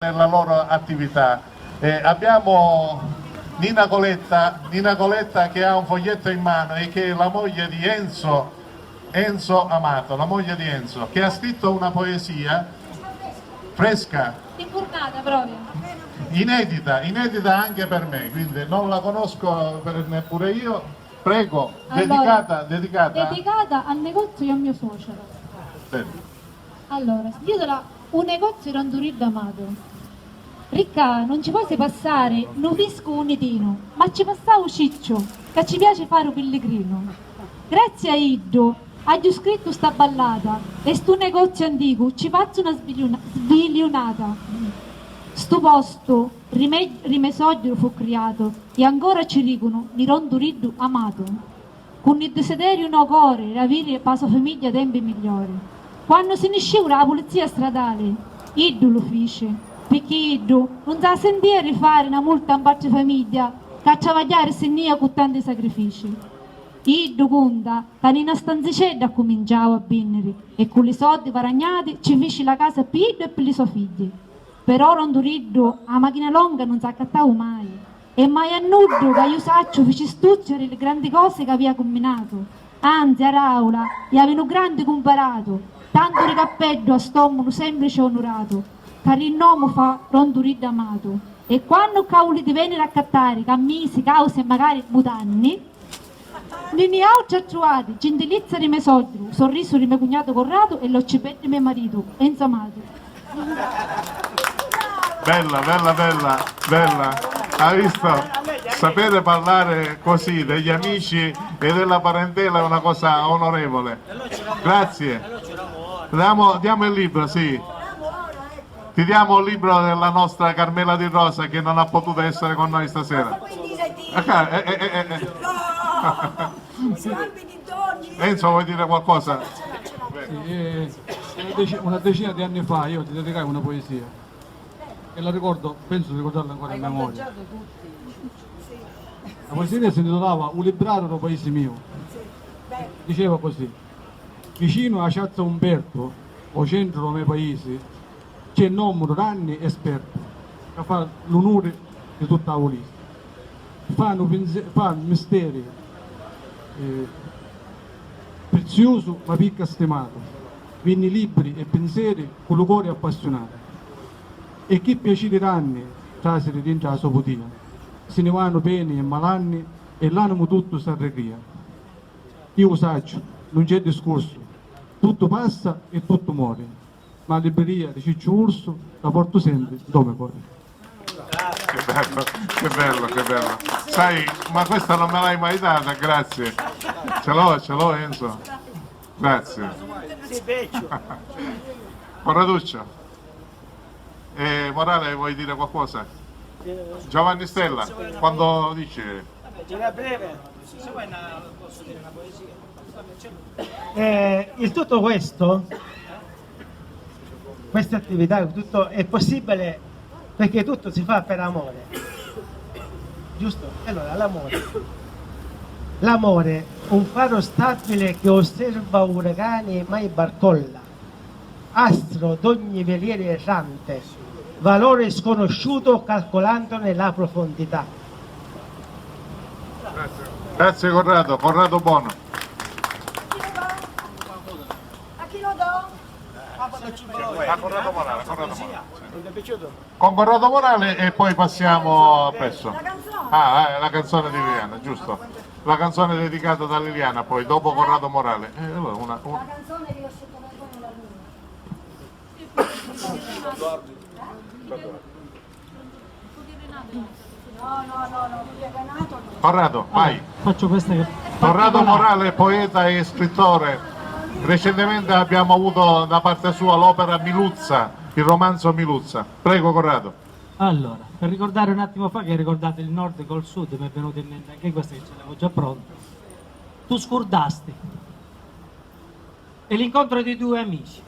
nella loro attività. Abbiamo Nina Coletta che ha un foglietto in mano e che è la moglie di Enzo Amato, la moglie di Enzo, che ha scritto una poesia fresca, infurnata proprio, inedita anche per me, quindi non la conosco neppure io. Prego, allora, dedicata al negozio e al mio suocero. Bello. Allora, un negozio di Randurillo Amato. Ricca, non ci puoi passare, non fisco un etino, ma ci passavo Ciccio, che ci piace fare un pellegrino. Grazie a Iddo, hai scritto sta ballata, e sto negozio antico ci faccio una svilionata. Sto posto, rimesoggio fu creato, e ancora ci dicono, di Randurillo Amato. Con il desiderio no core, ravire passo famiglia tempi migliori. Quando si ne la polizia stradale, Iddo lo fece, perché Iddo non sa sentire fare una multa in parte famiglia, cacciavagliare se nia con tanti sacrifici. Iddo conta che in una stanzicella ha cominciato a binnere e con i soldi paragnati ci fece la casa per Iddo e per i suoi figli. Però Randurillo a macchina longa non si accattava mai e mai a nudo che io saccio fece stucciare le grandi cose che aveva combinato. Anzi, a Raula gli avevano grande comparato, tanto ricappello a stomaco semplice e onorato, che il nome fa Randurillo Amato. E quando cavoli ti vennero a cattare, cammisi, cause e magari mutanni, ne ho già trovati, gentilezza di mio sogro, sorriso di mio cugnato Corrado e l'occipetto di mio marito, Enzo Amato. Bella. Hai visto? Sapere parlare così degli amici e della parentela è una cosa onorevole. Grazie. Diamo il libro, sì. Ti diamo il libro della nostra Carmela Di Rosa che non ha potuto essere con noi stasera. Enzo, vuoi dire qualcosa? Una decina di anni fa io ti dedicai una poesia e la ricordo, penso di ricordarla ancora in memoria. La poesia si intitolava Un librario del paese mio. Diceva così: vicino a piazza Umberto, o centro del mio paese, c'è un uomo ranni esperto che fa l'onore di tutta la lista. Fa misteri prezioso ma picca stimato, vinni libri e pensieri con il cuore appassionato. E chi piacere ranni traseri dentro la sua potia, se ne vanno peni e malanni e l'animo tutto si arregria. Io saggio, non c'è discorso, tutto passa e tutto muore, ma la libreria di Ciccio Urso la porto sempre dove cuore. Che bello. Sai, ma questa non me l'hai mai data, grazie. Ce l'ho Enzo. Grazie. Corraduccio. Morale, vuoi dire qualcosa? Giovanni Stella, quando dice? Era breve. Posso dire una poesia? Il tutto questo, queste attività, tutto è possibile perché tutto si fa per amore, giusto? Allora l'amore, un faro stabile che osserva uragani mai barcolla, astro d'ogni veliere errante, valore sconosciuto calcolandone la profondità. Grazie Corrado Bono. A chi lo do? A Corrado Morale. Con Corrado Morale e poi passiamo a Pesso. La canzone di Liliana, giusto. La canzone dedicata da Liliana, poi dopo Corrado Morale. Allora La canzone che ho scelto per voi la No, Corrado, vai. Faccio questa che... Corrado Morale, poeta e scrittore. Recentemente abbiamo avuto da parte sua l'opera Miluzza, il romanzo Miluzza. Prego Corrado. Allora, per ricordare un attimo fa che hai ricordato il nord col sud, mi è venuto in mente anche questa che ce l'avevo già pronta. Tu scordasti. E l'incontro di due amici.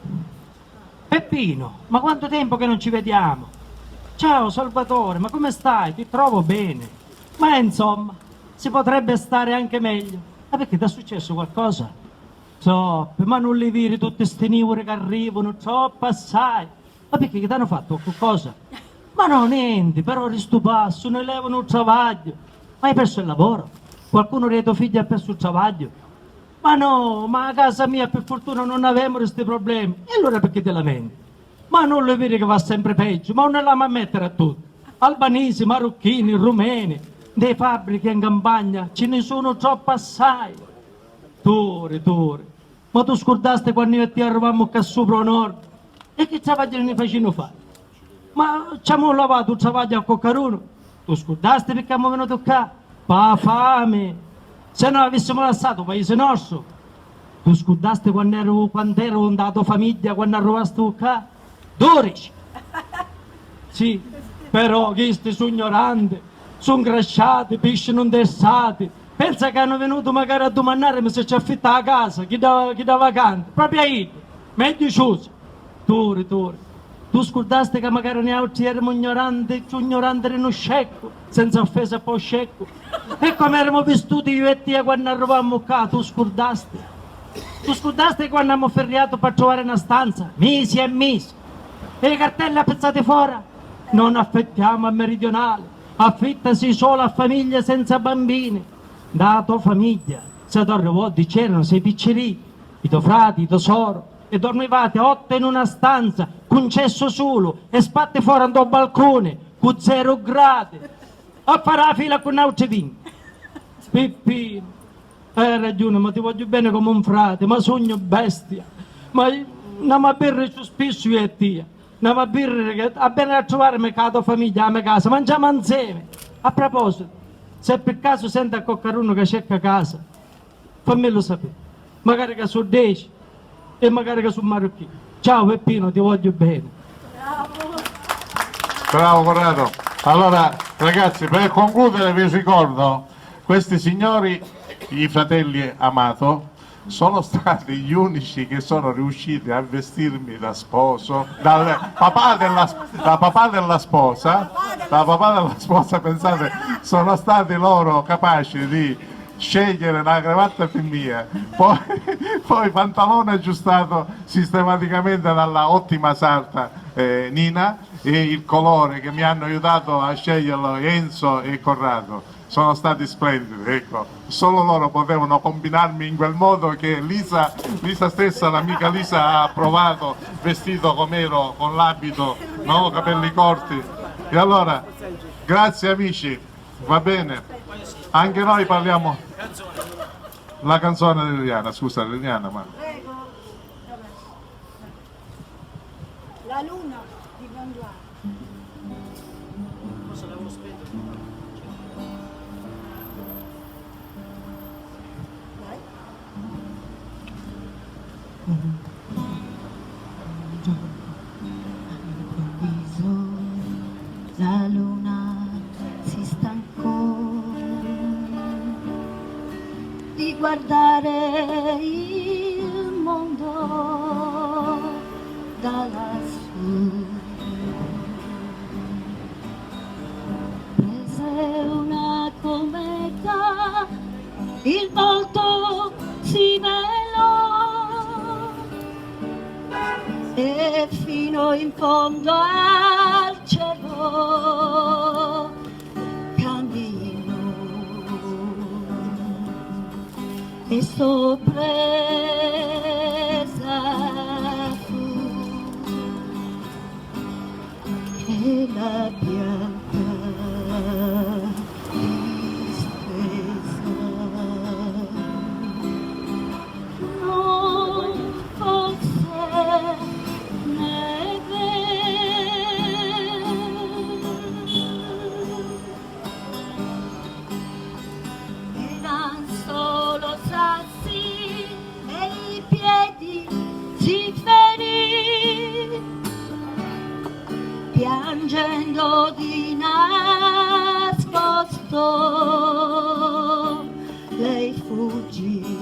Peppino, ma quanto tempo che non ci vediamo? Ciao Salvatore, ma come stai? Ti trovo bene. Ma insomma, si potrebbe stare anche meglio. Ma perché ti è successo qualcosa? Troppe, ma non li vedi tutti sti nivori che arrivano, troppo assai. Ma perché che ti hanno fatto qualcosa? Ma no, niente, però sto passo, ne levano il travaglio. Ma hai perso il lavoro? Qualcuno dei tuoi figli ha perso il travaglio? Ma no, ma a casa mia per fortuna non avevamo questi problemi. E allora perché ti lamenti? Ma non lo vedi che va sempre peggio? Ma non la a mettere a tutti. Albanesi, marocchini, rumeni, dei fabbriche in campagna, ce ne sono troppo assai. Tore. Ma tu scordaste quando io e te arrivavamo qua sopra al nord? E che travaglio ne facevano fare? Ma ci abbiamo lavato il travaglio a Coccaruno. Tu scordaste perché abbiamo venuto qua? Pa fame. Se no avessimo lasciato il paese nostro. Tu scordaste quando ero andato famiglia, quando arrivaste qua? 12. Sì, però questi sono ignoranti, sono grasciati, pesci non interessati. Pensa che hanno venuto magari a domandare se ci affitta la casa, chi da vacante. Proprio io, meglio chiuso. Tore. Tu scordaste che magari noi altri eravamo ignoranti, più ignoranti di uno scecco, senza offesa poi scecco. E come eravamo vestiti io e te quando arrivavamo qua, tu scordaste? Tu scordaste quando abbiamo ferriato per trovare una stanza, mesi e mesi. E le cartelle appezzate fuori? Non affittiamo a meridionale, affittasi solo a famiglie senza bambini. Da tua famiglia, se tu arrivati c'erano sei piccini, i tuoi frati, i tesoro, e dormivate 8 in una stanza, con cesso solo, e spatte fuori al tuo balcone, con 0 gradi, a fare la fila con altri vini. Pippino, hai ragione, ma ti voglio bene come un frate, ma sogno bestia. Ma andiamo a berre più spesso io e te. Andiamo a berre, che a bene a trovarmi con la tua famiglia, la mia casa, mangiamo insieme. A proposito, se per caso senti a Coccaruno che cerca casa, fammelo sapere. Magari che sono 10 e magari che sono marocchino. Ciao Peppino, ti voglio bene. Bravo Corrado. Allora ragazzi, per concludere vi ricordo, questi signori, i fratelli Amato, sono stati gli unici che sono riusciti a vestirmi da sposo, dal papà della sposa, pensate, sono stati loro capaci di scegliere la cravatta più mia, poi pantalone aggiustato sistematicamente dalla ottima sarta Nina, e il colore che mi hanno aiutato a sceglierlo Enzo e Corrado. Sono stati splendidi, ecco, solo loro potevano combinarmi in quel modo che Lisa stessa, l'amica Lisa, ha approvato, vestito com'ero, con l'abito, no? Capelli corti. E allora, grazie amici, va bene, anche noi parliamo la canzone di Liliana, scusa Liliana, ma... Prego. La luna di Gondwana. La luna si stancò di guardare il mondo da lassù. Prese una cometa, il volto si velò e fino in fondo al cielo camminò e sorpresa fu che la bianca distesa non fosse eran solo sassi e i piedi si ferì, piangendo di nascosto lei fuggì.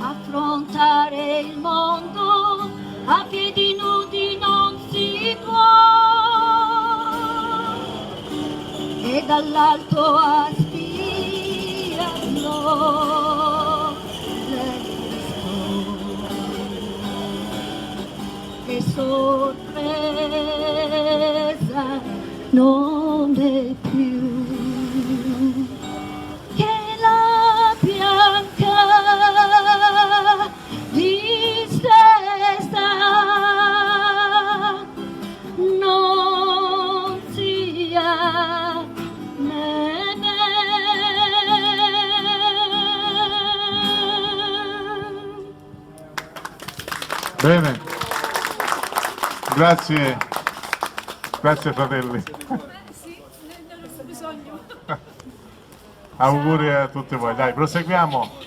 Affrontare il mondo a piedi nudi non si può, e dall'alto a spiarlo lei restò. sorpresa non è più che la bianca distesa non sia nemmeno. Bene, grazie, grazie fratelli. Auguri a tutti voi, dai, proseguiamo.